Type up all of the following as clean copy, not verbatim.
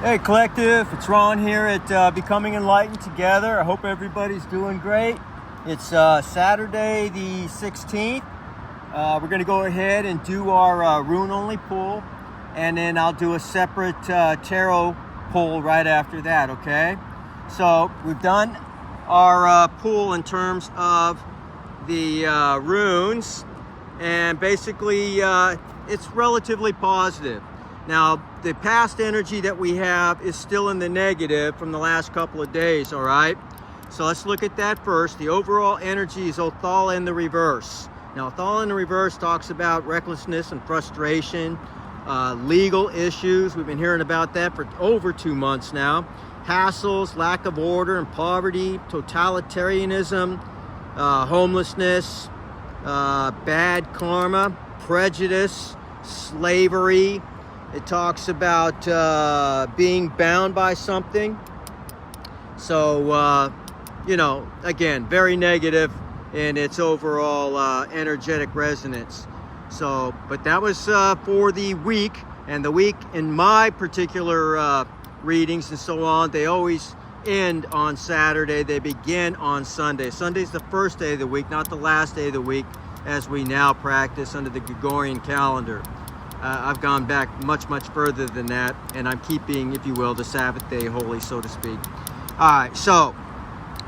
Hey Collective, it's Ron here at Becoming Enlightened Together. I hope everybody's doing great. It's Saturday the 16th. We're going to go ahead and do our rune-only pull, and then I'll do a separate tarot pull right after that, okay? So we've done our pull in terms of the runes, and basically it's relatively positive. Now, the past energy that we have is still in the negative from the last couple of days, all right? So let's look at that first. The overall energy is Othal in the reverse. Now, Othal in the reverse talks about recklessness and frustration, legal issues. We've been hearing about that for over 2 months now. Hassles, lack of order and poverty, totalitarianism, homelessness, bad karma, prejudice, slavery. It talks about being bound by something. So, you know, again, very negative in its overall energetic resonance. So, but that was for the week. And the week in my particular readings and so on, they always end on Saturday. They begin on Sunday. Sunday's the first day of the week, not the last day of the week, as we now practice under the Gregorian calendar. I've gone back much further than that, and I'm keeping, if you will, the Sabbath day holy, so to speak. All right, so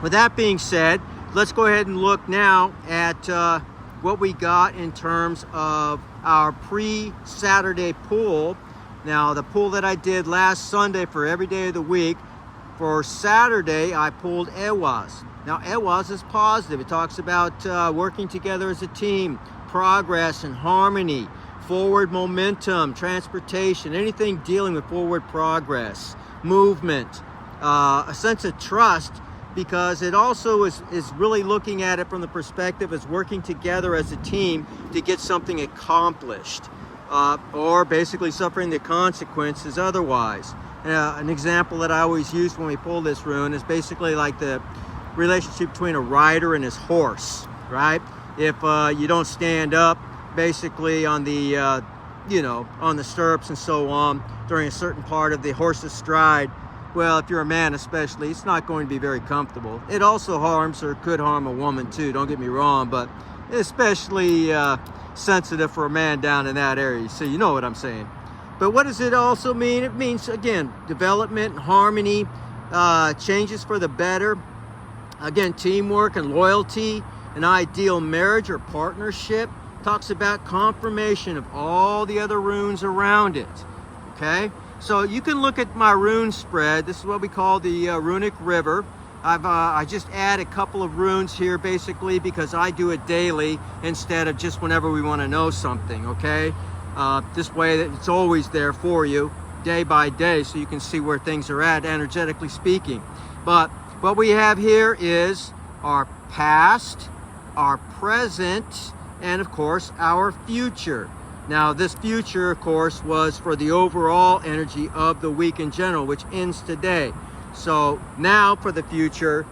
with that being said, let's go ahead and look now at what we got in terms of our pre-Saturday pull. Now, the pull that I did last Sunday for every day of the week, for Saturday, I pulled Ehwaz. Now, Ehwaz is positive. It talks about working together as a team, progress and harmony, forward momentum, transportation, anything dealing with forward progress, movement, a sense of trust, because it also is really looking at it from the perspective as working together as a team to get something accomplished, or basically suffering the consequences otherwise. An example that I always use when we pull this rune is basically like the relationship between a rider and his horse, right? If you don't stand up basically on the you know, on the stirrups and so on during a certain part of the horse's stride, well, if you're a man especially, it's not going to be very comfortable. It also harms, or could harm, a woman too, don't get me wrong, but especially sensitive for a man down in that area. So you know what I'm saying. But what does it also mean? It means, again, development, harmony, changes for the better, again, teamwork and loyalty, an ideal marriage or partnership. Talks about confirmation of all the other runes around it. Okay, so you can look at my rune spread. This is what we call the runic river. I just add a couple of runes here basically because I do it daily instead of just whenever we want to know something. Okay, this way it's always there for you day by day, so you can see where things are at energetically speaking. But what we have here is our past, our present, and of course our future. Now this future, of course, was for the overall energy of the week in general, which ends today. So now for the future,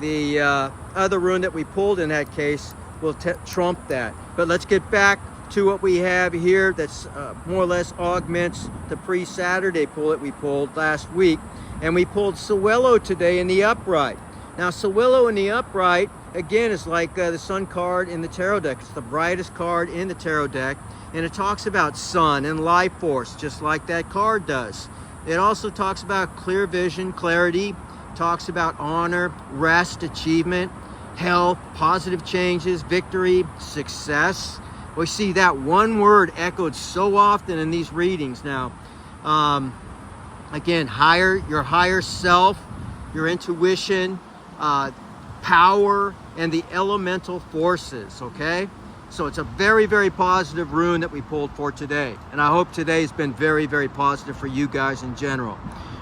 the other rune that we pulled in that case will trump that. But let's get back to what we have here that's more or less augments the pre-Saturday pull that we pulled last week. And we pulled Sawelo today in the upright. Now Sawelo in the upright, again, is like the sun card in the tarot deck. It's the brightest card in the tarot deck, and it talks about sun and life force, just like that card does. It also talks about clear vision, clarity, talks about honor, rest, achievement, health, positive changes, victory, success. We see that one word echoed so often in these readings now. Again, your higher self, your intuition, power, and the elemental forces, okay? So it's a very positive rune that we pulled for today. And I hope today's been very positive for you guys in general.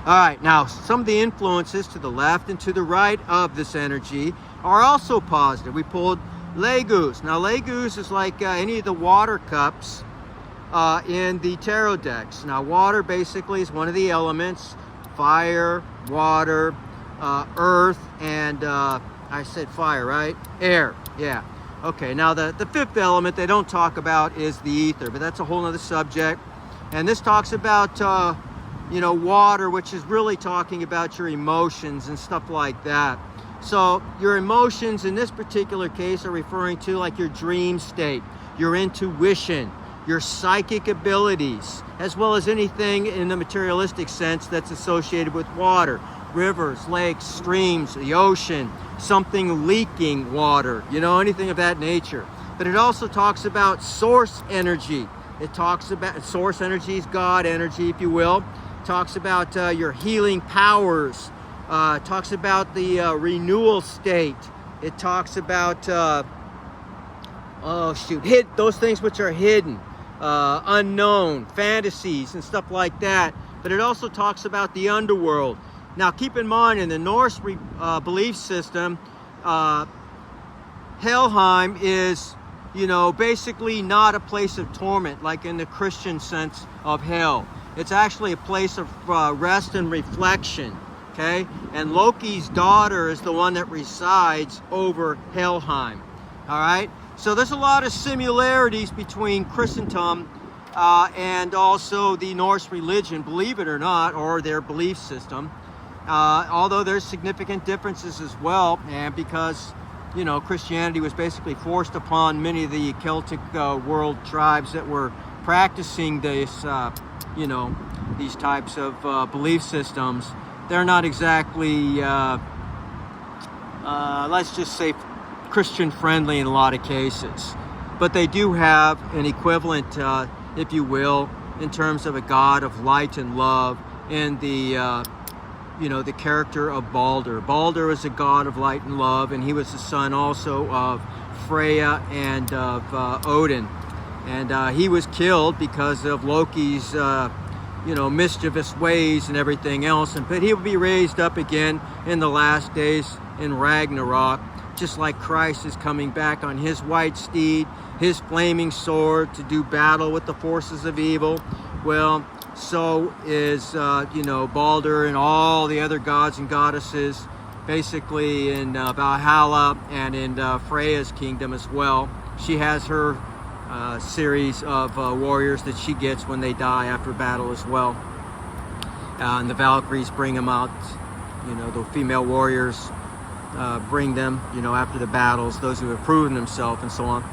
All right, now some of the influences to the left and to the right of this energy are also positive. We pulled Legus. Now Legus is like any of the water cups in the tarot decks. Now water basically is one of the elements: fire, water, earth, and I said fire, right? Air, yeah. Okay, now the fifth element they don't talk about is the ether, but that's a whole other subject. And this talks about water, which is really talking about your emotions and stuff like that. So your emotions in this particular case are referring to like your dream state, your intuition, your psychic abilities, as well as anything in the materialistic sense that's associated with water. Rivers, lakes, streams, the ocean, something leaking water, anything of that nature. But it also talks about source energy. It talks about source energy is God energy, if you will. It talks about your healing powers. Talks about the renewal state. It talks about those things which are hidden, unknown, fantasies and stuff like that. But it also talks about the underworld. Now keep in mind, in the Norse belief system, Helheim is basically not a place of torment like in the Christian sense of hell. It's actually a place of rest and reflection. Okay, and Loki's daughter is the one that resides over Helheim. All right, so there's a lot of similarities between Christendom and also the Norse religion, believe it or not, or their belief system. Although there's significant differences as well, and because Christianity was basically forced upon many of the Celtic world tribes that were practicing this, these types of belief systems. They're not exactly, let's just say, Christian friendly in a lot of cases. But they do have an equivalent, if you will, in terms of a god of light and love in the, the character of Balder. Balder was a god of light and love, and he was the son also of Freya and of Odin. And he was killed because of Loki's mischievous ways and everything else. But he will be raised up again in the last days in Ragnarok, just like Christ is coming back on his white steed, his flaming sword, to do battle with the forces of evil. Well, so is, Balder and all the other gods and goddesses, basically in Valhalla and in Freya's kingdom as well. She has her series of warriors that she gets when they die after battle as well. And the Valkyries bring them out, the female warriors bring them, after the battles, those who have proven themselves and so on.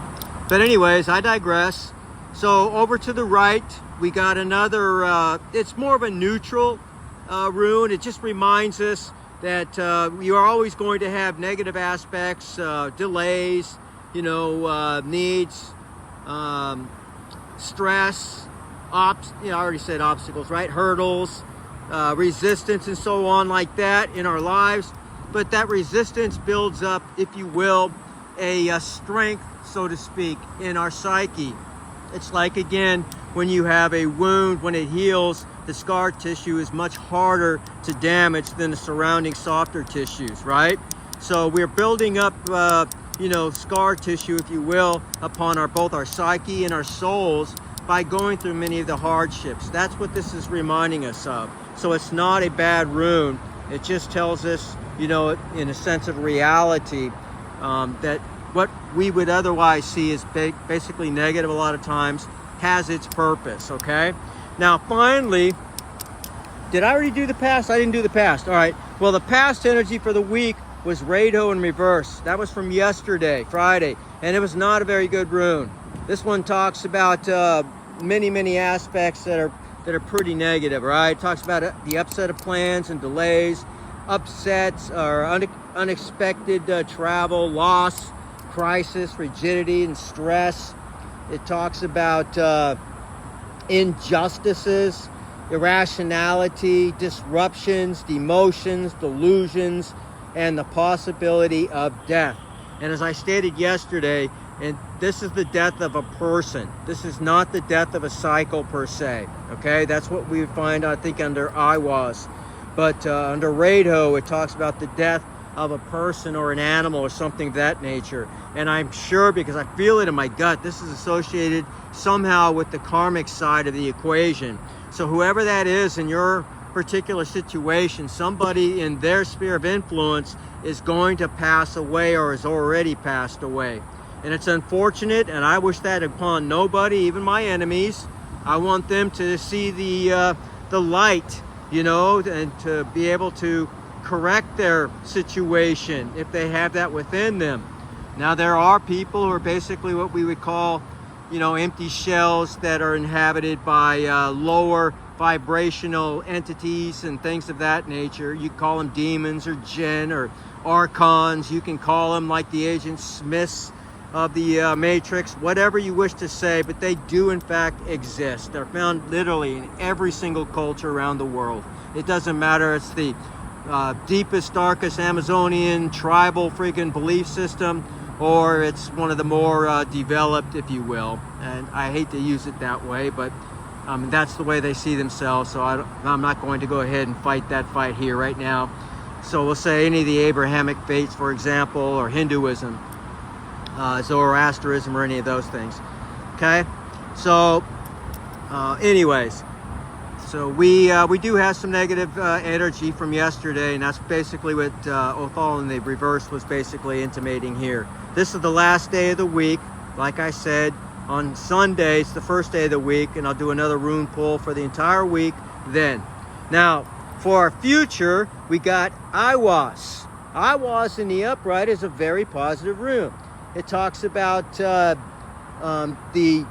But anyways, I digress. So over to the right, we got another, it's more of a neutral rune. It just reminds us that you are always going to have negative aspects, delays, needs, stress, I already said obstacles, right? Hurdles, resistance and so on like that in our lives. But that resistance builds up, if you will, a strength, so to speak, in our psyche. It's like, again, when you have a wound, when it heals, the scar tissue is much harder to damage than the surrounding softer tissues, right? So we're building up scar tissue, if you will, upon both our psyche and our souls by going through many of the hardships. That's what this is reminding us of. So it's not a bad rune. It just tells us, in a sense of reality, that what we would otherwise see as basically negative a lot of times has its purpose, okay? Now, finally, did I already do the past? I didn't do the past. All right. Well, the past energy for the week was Rado in reverse. That was from yesterday, Friday, and it was not a very good rune. This one talks about many aspects that are pretty negative, right? It talks about the upset of plans and delays, upsets or unexpected travel, loss, crisis, rigidity, and stress. It talks about injustices, irrationality, disruptions, demotions, delusions, and the possibility of death. And as I stated yesterday, and this is the death of a person. This is not the death of a cycle per se. Okay, that's what we would find, I think, under Iwas. But under Rado, it talks about the death of a person or an animal or something of that nature. And I'm sure, because I feel it in my gut, this is associated somehow with the karmic side of the equation. So whoever that is in your particular situation, somebody in their sphere of influence is going to pass away or has already passed away. And it's unfortunate, and I wish that upon nobody, even my enemies. I want them to see the the light, you know, and to be able to correct their situation if they have that within them. Now, there are people who are basically what we would call, you know, empty shells that are inhabited by lower vibrational entities and things of that nature. You call them demons or jinn or archons. You can call them like the Agent Smiths of the Matrix, whatever you wish to say, but they do in fact exist. They're found literally in every single culture around the world. It doesn't matter. It's the deepest, darkest Amazonian tribal freaking belief system, or it's one of the more developed, if you will. And I hate to use it that way, but that's the way they see themselves. So I'm not going to go ahead and fight that fight here right now. So we'll say any of the Abrahamic faiths, for example, or Hinduism, Zoroastrianism, or any of those things. Okay, so anyways, so we do have some negative energy from yesterday, and that's basically what Othal in the reverse was basically intimating here. This is the last day of the week. Like I said, on Sunday, it's the first day of the week, and I'll do another rune pull for the entire week then. Now, for our future, we got Aiwass. Aiwass in the upright is a very positive rune. It talks about the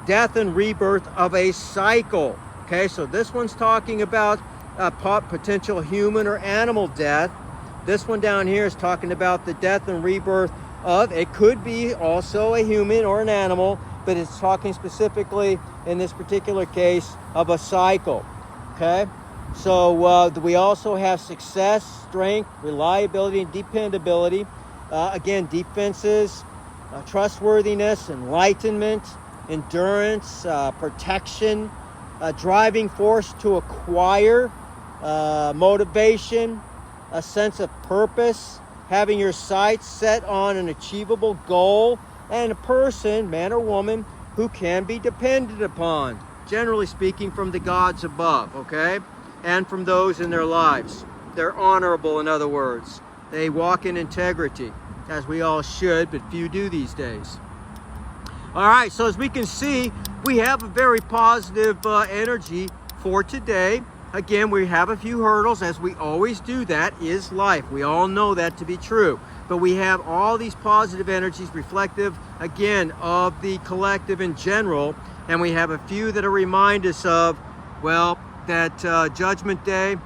death and rebirth of a cycle. Okay, so this one's talking about potential human or animal death. This one down here is talking about the death and rebirth of, it could be also a human or an animal, but it's talking specifically in this particular case of a cycle. Okay, so we also have success, strength, reliability, and dependability. Again, defenses, trustworthiness, enlightenment, endurance, protection, driving force to acquire, motivation, a sense of purpose, having your sights set on an achievable goal, and a person, man or woman, who can be depended upon, generally speaking, from the gods above, okay? And from those in their lives. They're honorable, in other words. They walk in integrity, as we all should, but few do these days. All right, so as we can see, we have a very positive energy for today. Again, we have a few hurdles, as we always do. That is life. We all know that to be true. But we have all these positive energies reflective, again, of the collective in general. And we have a few that remind us of, well, that Judgment Day,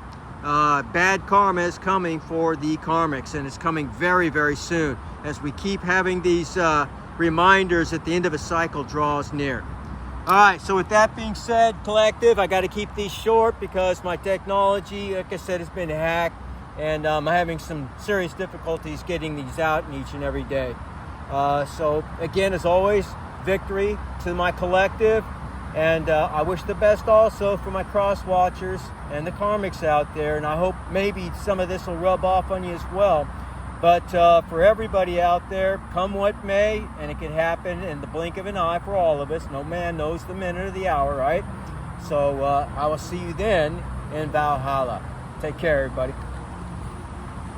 bad karma is coming for the karmics. And it's coming very, very soon, as we keep having these reminders at the end of a cycle draws near. All right, so with that being said, collective, I got to keep these short because my technology, like I said, has been hacked, and I'm having some serious difficulties getting these out in each and every day. So again, as always, victory to my collective, and I wish the best also for my cross watchers and the karmics out there, and I hope maybe some of this will rub off on you as well. But for everybody out there, come what may, and it can happen in the blink of an eye for all of us. No man knows the minute or the hour, right? So I will see you then in Valhalla. Take care, everybody.